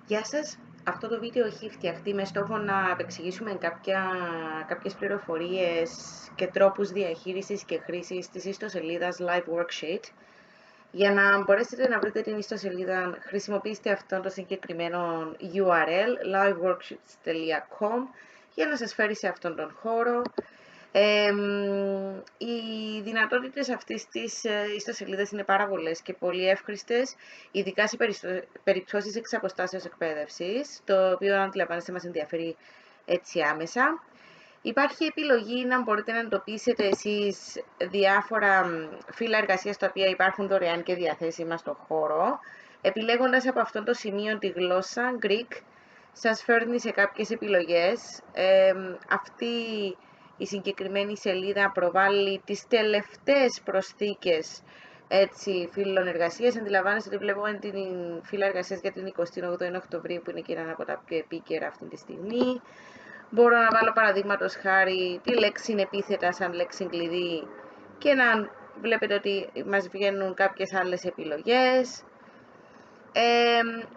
Γεια σας. Αυτό το βίντεο έχει φτιαχτεί με στόχο να επεξηγήσουμε κάποιες πληροφορίες και τρόπους διαχείρισης και χρήσης της ιστοσελίδας Live Worksheet. Για να μπορέσετε να βρείτε την ιστοσελίδα, χρησιμοποιήστε αυτό το συγκεκριμένο URL, liveworksheets.com, για να σας φέρει σε αυτόν τον χώρο. Οι δυνατότητες αυτής της ιστοσελίδας είναι πάρα πολλές και πολύ εύχριστες, ειδικά σε περιπτώσεις εξ αποστάσεως εκπαίδευσης, το οποίο αντιλαμβάνεστε μας ενδιαφέρει έτσι άμεσα. Υπάρχει επιλογή να μπορείτε να εντοπίσετε εσείς διάφορα φύλλα εργασίας τα οποία υπάρχουν δωρεάν και διαθέσιμα στο χώρο. Επιλέγοντας από αυτό το σημείο τη γλώσσα Greek, σας φέρνει σε κάποιες επιλογές. Αυτή η συγκεκριμένη σελίδα προβάλλει τις τελευταίες προσθήκες φύλλων εργασίας. Αντιλαμβάνεστε ότι βλέπω την φύλλα εργασίας για την 28η Οκτωβρίου, που είναι και ένα από τα πιο επίκαιρα αυτή τη στιγμή. Μπορώ να βάλω παραδείγματος χάρη τη λέξη επίθετα σαν λέξη κλειδί και να βλέπετε ότι μας βγαίνουν κάποιες άλλες επιλογές.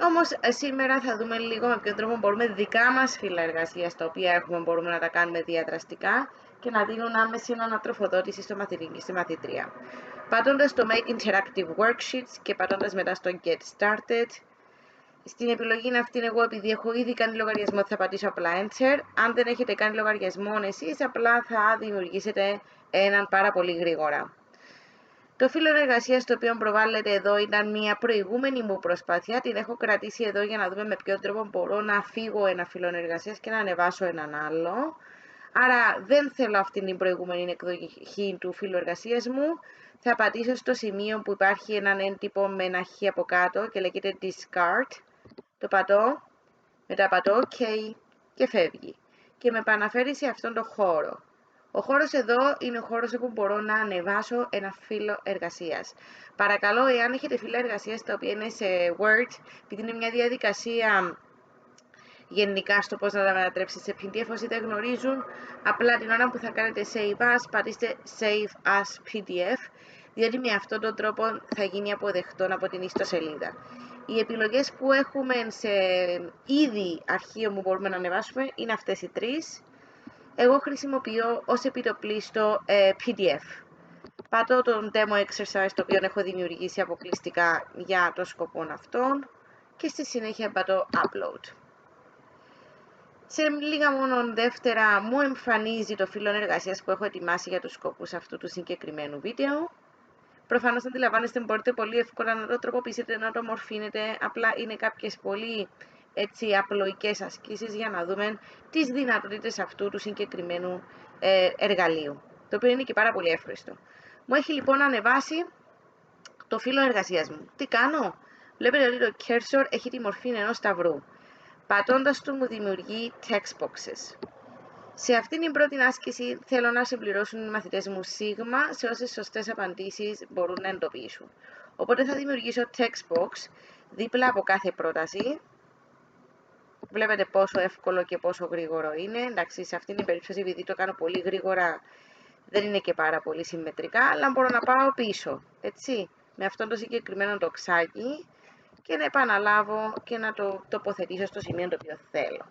Όμως σήμερα θα δούμε λίγο με ποιον τρόπο μπορούμε δικά μας φύλλα εργασίας τα οποία έχουμε, μπορούμε να τα κάνουμε διαδραστικά και να δίνουν άμεση ανατροφοδότηση στο μαθητή και στη μαθήτρια. Πατώντας το Make Interactive Worksheets και πατώντας μετά στο Get Started, στην επιλογή αυτή, εγώ επειδή έχω ήδη κάνει λογαριασμό, θα πατήσω απλά Enter. Αν δεν έχετε κάνει λογαριασμό εσείς, απλά θα δημιουργήσετε έναν πάρα πολύ γρήγορα. Το φύλλο εργασίας το οποίο προβάλλεται εδώ ήταν μια προηγούμενη μου προσπάθεια. Την έχω κρατήσει εδώ για να δούμε με ποιον τρόπο μπορώ να φύγω ένα φύλλο εργασίας και να ανεβάσω έναν άλλο. Άρα δεν θέλω αυτή την προηγούμενη εκδοχή του φύλλου εργασίας μου. Θα πατήσω στο σημείο που υπάρχει έναν έντυπο με ένα χ από κάτω και λέγεται Discard. Το πατώ, μετά πατώ OK και φεύγει. Και με επαναφέρει σε αυτόν τον χώρο. Ο χώρος εδώ είναι ο χώρος όπου μπορώ να ανεβάσω ένα φύλλο εργασίας. Παρακαλώ, εάν έχετε φύλλα εργασίας τα οποία είναι σε Word, επειδή είναι μια διαδικασία γενικά στο πώς να τα μετατρέψετε σε PDF, όσοι δεν γνωρίζουν, απλά την ώρα που θα κάνετε Save As, πατήστε Save As PDF, διότι με αυτόν τον τρόπο θα γίνει αποδεκτό από την ιστοσελίδα. Οι επιλογές που έχουμε σε ήδη αρχείο που μπορούμε να ανεβάσουμε είναι αυτές οι τρεις. Εγώ χρησιμοποιώ ως επιτοπλίστο PDF. Πατώ τον demo exercise το οποίο έχω δημιουργήσει αποκλειστικά για το σκοπό αυτόν και στη συνέχεια πατώ upload. Σε λίγα μόνο δεύτερα μου εμφανίζει το φύλλο εργασίας που έχω ετοιμάσει για τους σκοπούς αυτού του συγκεκριμένου βίντεο. Προφανώς αντιλαμβάνεστε, μπορείτε πολύ εύκολα να το τροποποιήσετε, να το μορφύνετε, απλά είναι κάποιες πολύ απλοϊκές ασκήσεις για να δούμε τις δυνατότητες αυτού του συγκεκριμένου εργαλείου, το οποίο είναι και πάρα πολύ εύχριστο. Μου έχει λοιπόν ανεβάσει το φύλλο εργασίας μου. Τι κάνω? Βλέπετε ότι το cursor έχει τη μορφή ενός σταυρού. Πατώντας του μου δημιουργεί text boxes. Σε αυτήν την πρώτη άσκηση θέλω να συμπληρώσουν οι μαθητές μου σίγμα σε όσες σωστές απαντήσεις μπορούν να εντοπίσουν. Οπότε θα δημιουργήσω text box δίπλα από κάθε πρόταση. Βλέπετε πόσο εύκολο και πόσο γρήγορο είναι. Εντάξει, σε αυτήν την περίπτωση, επειδή το κάνω πολύ γρήγορα, δεν είναι και πάρα πολύ συμμετρικά, αλλά μπορώ να πάω πίσω, έτσι, με αυτόν το συγκεκριμένο τοξάκι και να επαναλάβω και να το τοποθετήσω στο σημείο το οποίο θέλω.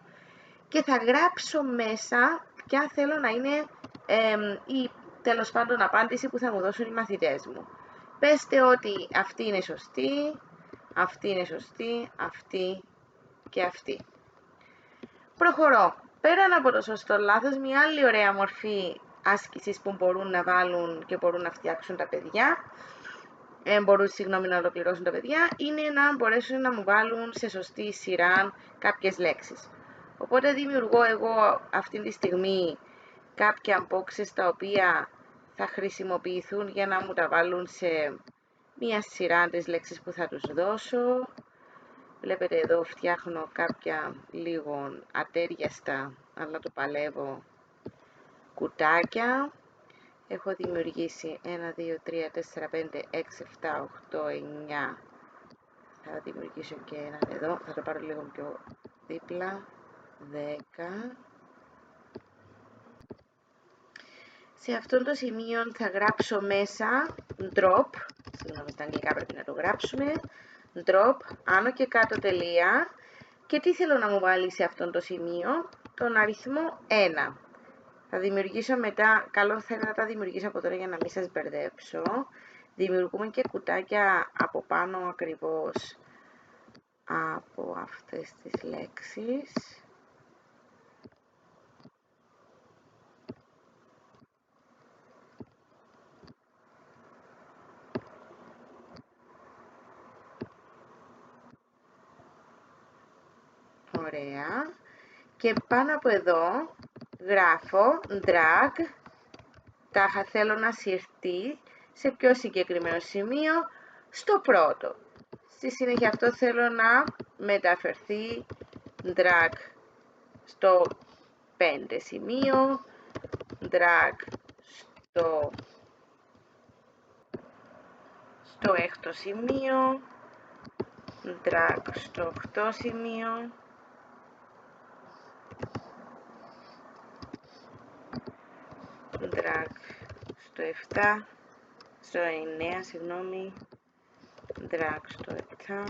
Και θα γράψω μέσα ποια θέλω να είναι η τέλος πάντων απάντηση που θα μου δώσουν οι μαθητές μου. Πέστε ότι αυτή είναι σωστή, αυτή είναι σωστή, αυτή και αυτή. Προχωρώ. Πέραν από το σωστό λάθος, μια άλλη ωραία μορφή άσκησης που μπορούν να βάλουν και μπορούν να φτιάξουν τα παιδιά, να ολοκληρώσουν τα παιδιά, είναι να μπορέσουν να μου βάλουν σε σωστή σειρά κάποιες λέξεις. Οπότε δημιουργώ εγώ αυτή τη στιγμή κάποια boxes τα οποία θα χρησιμοποιηθούν για να μου τα βάλουν σε μία σειρά τις λέξεις που θα τους δώσω. Βλέπετε εδώ φτιάχνω κάποια λίγο ατέριαστα, αλλά το παλεύω, κουτάκια. Έχω δημιουργήσει 1, 2, 3, 4, 5, 6, 7, 8, 9. Θα δημιουργήσω και έναν εδώ, θα το πάρω λίγο πιο δίπλα. 10. Σε αυτό το σημείο θα γράψω μέσα drop, συγγνώμη, στα αγγλικά πρέπει να το γράψουμε, drop, άνω και κάτω τελεία, Και τι θέλω να μου βάλει σε αυτό το σημείο? Τον αριθμό 1. Θα δημιουργήσω μετά, καλό θα είναι να τα δημιουργήσω από τώρα για να μην σας μπερδέψω. Δημιουργούμε και κουτάκια από πάνω ακριβώς από αυτές τις λέξεις. Ωραία. Και πάνω από εδώ γράφω drag, τάχα θέλω να συρθεί σε πιο συγκεκριμένο σημείο, στο πρώτο. Στη συνέχεια αυτό θέλω να μεταφερθεί drag στο 5 σημείο, drag στο 6 σημείο, drag στο 8 σημείο, drag στο 7, στο 9, συγγνώμη, drag στο 7,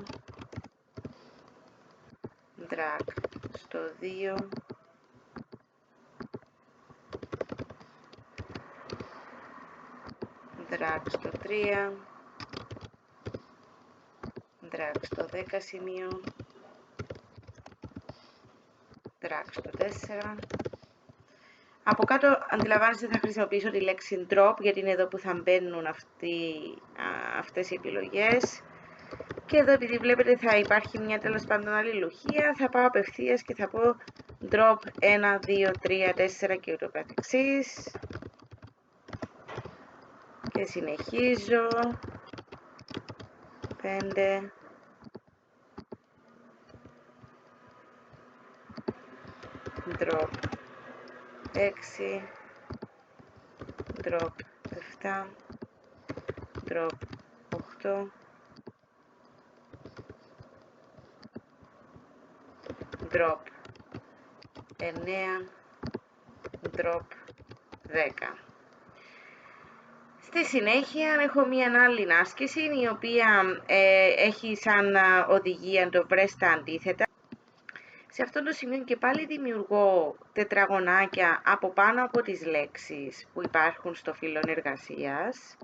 drag στο 2, drag στο 3, drag στο 10 σημείο, drag στο 4. Από κάτω αντιλαμβάνεστε θα χρησιμοποιήσω τη λέξη drop γιατί είναι εδώ που θα μπαίνουν αυτές οι επιλογές. Και εδώ επειδή βλέπετε θα υπάρχει μια τέλος πάντων αλληλουχία, θα πάω απευθείας και θα πω drop 1, 2, 3, 4 και ούτω καθεξής. Και συνεχίζω. 5. Drop 6. Drop 7. Drop 8. Drop 9. Drop 10. Στη συνέχεια έχω μία άλλη άσκηση η οποία έχει σαν οδηγία το βρες τα αντίθετα. Σε αυτό το σημείο και πάλι δημιουργώ τετραγωνάκια από πάνω από τις λέξεις που υπάρχουν στο φύλλο εργασίας.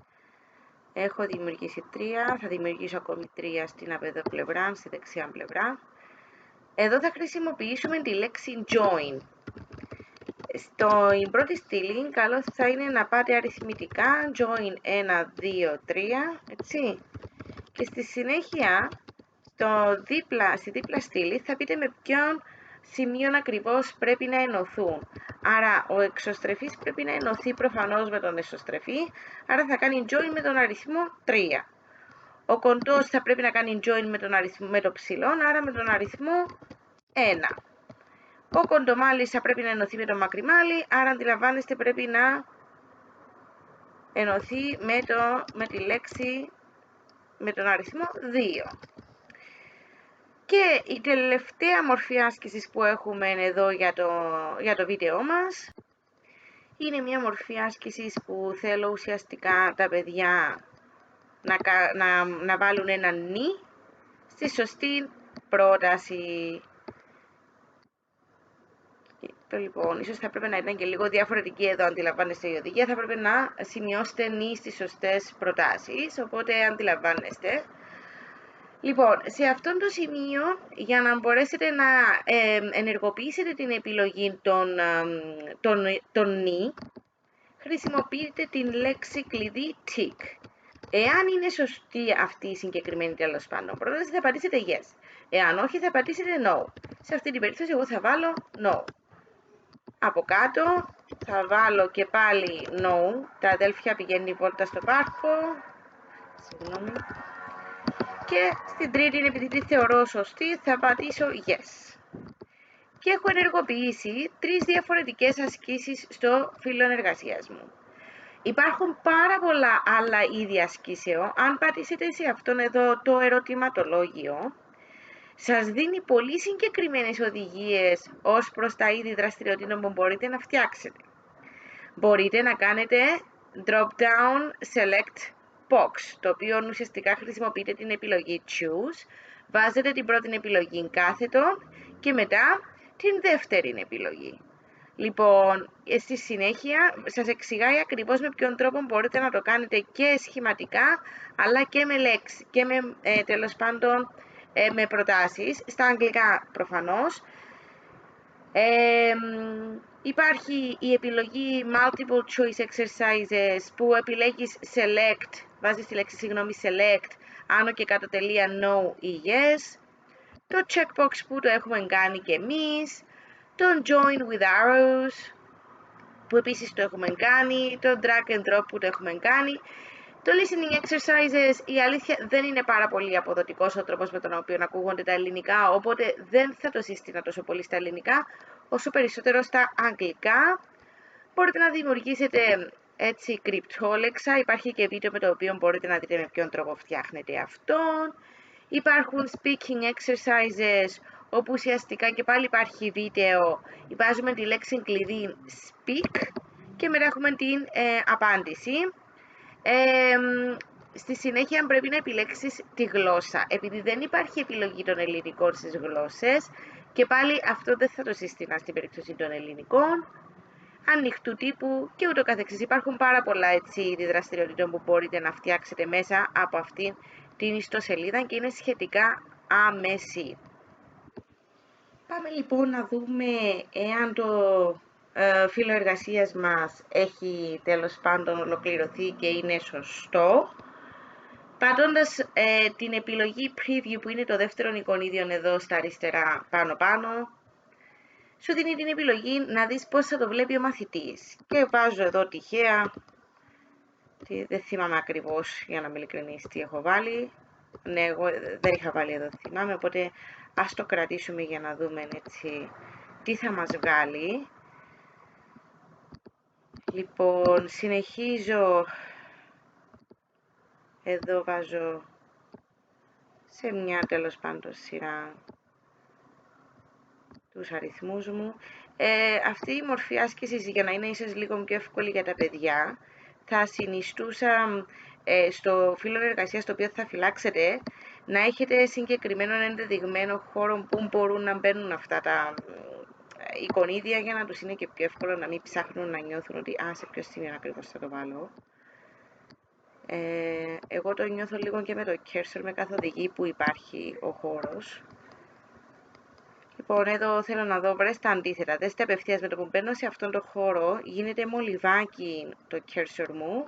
Έχω δημιουργήσει 3, θα δημιουργήσω ακόμη 3 στην απ' πλευρά, στη δεξιά πλευρά. Εδώ θα χρησιμοποιήσουμε τη λέξη join. Στην πρώτη στήλη καλό θα είναι να πάτε αριθμητικά join 1, 2, 3, έτσι. Και στη συνέχεια στη δίπλα στήλη θα πείτε με ποιον σημείο ακριβώς πρέπει να ενωθούν. Άρα ο εξωστρεφής πρέπει να ενωθεί προφανώς με τον εσωστρεφή, άρα θα κάνει join με τον αριθμό 3. Ο κοντός θα πρέπει να κάνει join με το ψηλό, άρα με τον αριθμό 1. Ο κοντομάλης θα πρέπει να ενωθεί με το μακριμάλι, άρα αντιλαμβάνεστε πρέπει να ενωθεί με τη λέξη με τον αριθμό 2. Και η τελευταία μορφή άσκησης που έχουμε εδώ για το βίντεό μας είναι μια μορφή άσκησης που θέλω ουσιαστικά τα παιδιά να βάλουν ένα νι στη σωστή πρόταση. Λοιπόν, ίσως θα πρέπει να ήταν και λίγο διαφορετική εδώ, αντιλαμβάνεστε η οδηγία, θα πρέπει να σημειώσετε νι στις σωστές προτάσεις, οπότε αντιλαμβάνεστε. Λοιπόν, σε αυτό το σημείο, για να μπορέσετε να ενεργοποιήσετε την επιλογή των νι, χρησιμοποιείτε την λέξη κλειδί tick. Εάν είναι σωστή αυτή η συγκεκριμένη τέλος πάντων πρόταση, θα πατήσετε yes. Εάν όχι, θα πατήσετε no. Σε αυτή την περίπτωση, εγώ θα βάλω no. Από κάτω θα βάλω και πάλι no. Τα αδέλφια πηγαίνουν βόλτα στο πάρκο. Συγγνώμη. Και στην τρίτη, επειδή τη θεωρώ σωστή, θα πατήσω yes. Και έχω ενεργοποιήσει 3 διαφορετικές ασκήσεις στο φύλλο εργασίας μου. Υπάρχουν πάρα πολλά άλλα είδη ασκήσεων. Αν πατήσετε σε αυτόν εδώ το ερωτηματολόγιο, σας δίνει πολύ συγκεκριμένες οδηγίες ως προς τα είδη δραστηριοτήτων που μπορείτε να φτιάξετε. Μπορείτε να κάνετε drop down select box, το οποίο ουσιαστικά χρησιμοποιείτε την επιλογή choose, βάζετε την πρώτη επιλογή κάθετο και μετά την δεύτερη επιλογή. Λοιπόν, στη συνέχεια σας εξηγάει ακριβώς με ποιον τρόπο μπορείτε να το κάνετε και σχηματικά, αλλά και με λέξεις και με, τέλος πάντων, με προτάσεις, στα αγγλικά προφανώς. Υπάρχει η επιλογή multiple choice exercises που επιλέγεις select, βάζεις τη λέξη select, άνω και κάτω τελεία no ή yes. Το checkbox που το έχουμε κάνει και εμείς, το join with arrows που επίσης το έχουμε κάνει, το drag and drop που το έχουμε κάνει. Το listening exercises, η αλήθεια δεν είναι πάρα πολύ αποδοτικός ο τρόπος με τον οποίο ακούγονται τα ελληνικά, οπότε δεν θα το συστήνω τόσο πολύ στα ελληνικά, όσο περισσότερο στα αγγλικά. Μπορείτε να δημιουργήσετε έτσι κρυπτόλεξα, υπάρχει και βίντεο με το οποίο μπορείτε να δείτε με ποιον τρόπο φτιάχνετε αυτόν. Υπάρχουν speaking exercises, όπου ουσιαστικά και πάλι υπάρχει βίντεο, βάζουμε τη λέξη κλειδί speak και μετά έχουμε την απάντηση. Στη συνέχεια πρέπει να επιλέξεις τη γλώσσα. Επειδή δεν υπάρχει επιλογή των ελληνικών στις γλώσσες, και πάλι αυτό δεν θα το συστήνα στην περίπτωση των ελληνικών, ανοιχτού τύπου και ούτω καθεξής. Υπάρχουν πάρα πολλά είδη δραστηριοτήτων που μπορείτε να φτιάξετε μέσα από αυτήν την ιστοσελίδα και είναι σχετικά άμεση. Πάμε λοιπόν να δούμε εάν το φύλλο εργασίας μας έχει τέλος πάντων ολοκληρωθεί και είναι σωστό. Πατώντας την επιλογή preview που είναι το δεύτερο εικονίδιο εδώ στα αριστερά πάνω, σου δίνει την επιλογή να δεις πώς θα το βλέπει ο μαθητής. Και βάζω εδώ τυχαία, δεν θυμάμαι ακριβώς για να είμαι ειλικρινής τι έχω βάλει. Ναι, εγώ δεν είχα βάλει εδώ, θυμάμαι, οπότε ας το κρατήσουμε για να δούμε έτσι τι θα μας βγάλει. Λοιπόν, συνεχίζω, εδώ βάζω σε μια τέλος πάντων σειρά τους αριθμούς μου. Αυτή η μορφή άσκησης, για να είναι ίσως λίγο πιο εύκολη για τα παιδιά, θα συνιστούσα στο φύλλο εργασίας το οποίο θα φυλάξετε να έχετε συγκεκριμένο ενδεδειγμένο χώρο που μπορούν να μπαίνουν αυτά τα εικονίδια, για να τους είναι και πιο εύκολο να μην ψάχνουν να νιώθουν ότι σε ποιο σημείο ακριβώς θα το βάλω. Εγώ το νιώθω λίγο και με το cursor με καθοδηγεί που υπάρχει ο χώρος. Λοιπόν, εδώ θέλω να δω, βρες τα αντίθετα, δέστε απευθείας με το που μπαίνω σε αυτόν τον χώρο, γίνεται μολυβάκι το cursor μου.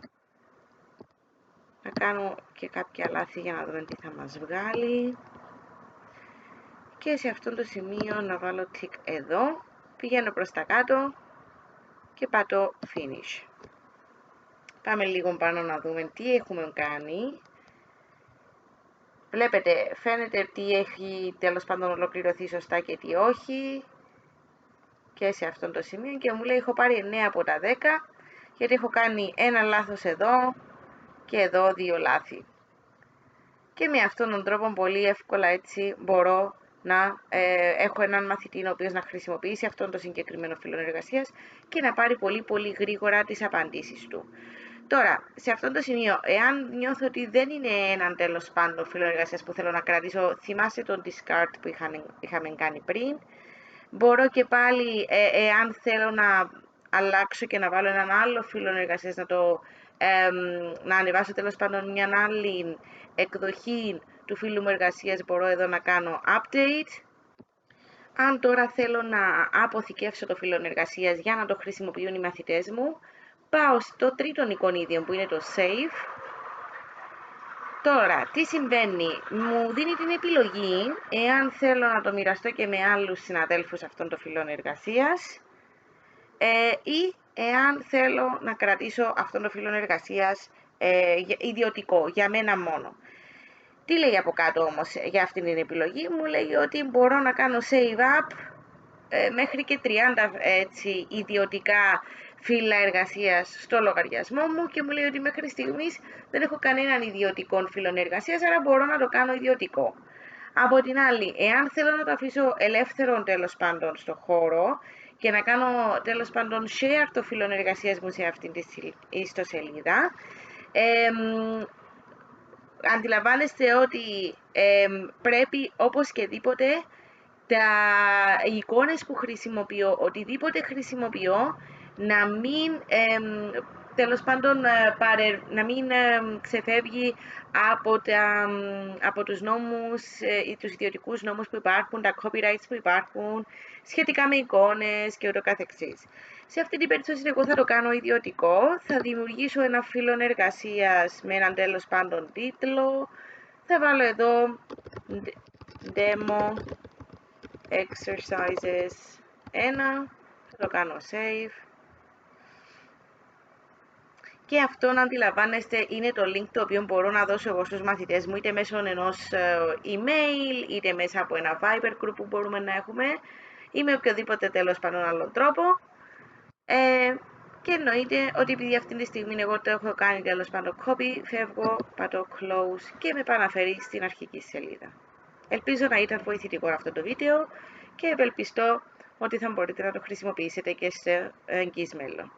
Να κάνω και κάποια λάθη για να δούμε τι θα μας βγάλει. Και σε αυτό το σημείο να βάλω tick εδώ, πηγαίνω προς τα κάτω και πατώ finish. Πάμε λίγο πάνω να δούμε τι έχουμε κάνει. Βλέπετε, φαίνεται τι έχει τέλος πάντων ολοκληρωθεί σωστά και τι όχι. Και σε αυτό το σημείο και μου λέει έχω πάρει 9 από τα 10, γιατί έχω κάνει ένα λάθος εδώ και εδώ 2 λάθη. Και με αυτόν τον τρόπο πολύ εύκολα έτσι μπορώ να έχω έναν μαθητή ο οποίος να χρησιμοποιήσει αυτόν το συγκεκριμένο φύλλο εργασίας και να πάρει πολύ γρήγορα τις απαντήσεις του. Τώρα, σε αυτό το σημείο, εάν νιώθω ότι δεν είναι έναν τέλος πάντων φύλλο εργασίας που θέλω να κρατήσω, θυμάσαι τον discard που είχαμε κάνει πριν, μπορώ και πάλι, εάν θέλω να αλλάξω και να βάλω έναν άλλο φύλλο εργασίας, να ανεβάσω τέλος πάντων μια άλλη εκδοχή του φύλλου μου εργασίας, μπορώ εδώ να κάνω update. Αν τώρα θέλω να αποθηκεύσω το φύλλο εργασίας για να το χρησιμοποιούν οι μαθητές μου, πάω στο τρίτο εικονίδιο που είναι το save. Τώρα, τι συμβαίνει, μου δίνει την επιλογή εάν θέλω να το μοιραστώ και με άλλους συναδέλφους αυτών των φύλλων εργασίας ή εάν θέλω να κρατήσω αυτόν το φύλλο εργασίας ιδιωτικό, για μένα μόνο. Τι λέει από κάτω όμως για αυτήν την επιλογή, μου λέει ότι μπορώ να κάνω save up μέχρι και 30 έτσι, ιδιωτικά φύλλα εργασίας στο λογαριασμό μου και μου λέει ότι μέχρι στιγμής δεν έχω κανέναν ιδιωτικό φύλλο εργασίας, άρα μπορώ να το κάνω ιδιωτικό. Από την άλλη, εάν θέλω να το αφήσω ελεύθερο τέλος πάντων στο χώρο και να κάνω τέλος πάντων share το φύλλο εργασίας μου σε αυτήν τη ιστοσελίδα, αντιλαμβάνεστε ότι πρέπει οπωσδήποτε οι εικόνες που χρησιμοποιώ, οτιδήποτε χρησιμοποιώ, να μην, τέλος πάντων, να μην ξεφεύγει από τους νόμους ή τους ιδιωτικούς νόμους που υπάρχουν, τα copyrights που υπάρχουν, σχετικά με εικόνες και ούτω καθεξής. Σε αυτή την περίπτωση εγώ θα το κάνω ιδιωτικό, θα δημιουργήσω ένα φύλλο εργασίας με έναν τέλος πάντων τίτλο, θα βάλω εδώ demo exercises 1, θα το κάνω save και αυτό, να αντιλαμβάνεστε, είναι το link το οποίο μπορώ να δώσω εγώ στους μαθητές μου, είτε μέσω ενός email, είτε μέσα από ένα Viber group που μπορούμε να έχουμε ή με οποιοδήποτε τέλος πάντων άλλον τρόπο. Και εννοείται ότι επειδή αυτή τη στιγμή εγώ το έχω κάνει τέλος πάντων copy, φεύγω, πατώ close και με επαναφέρει στην αρχική σελίδα. Ελπίζω να ήταν βοηθητικό αυτό το βίντεο και ευελπιστώ ότι θα μπορείτε να το χρησιμοποιήσετε και σε εγγύς μέλλον.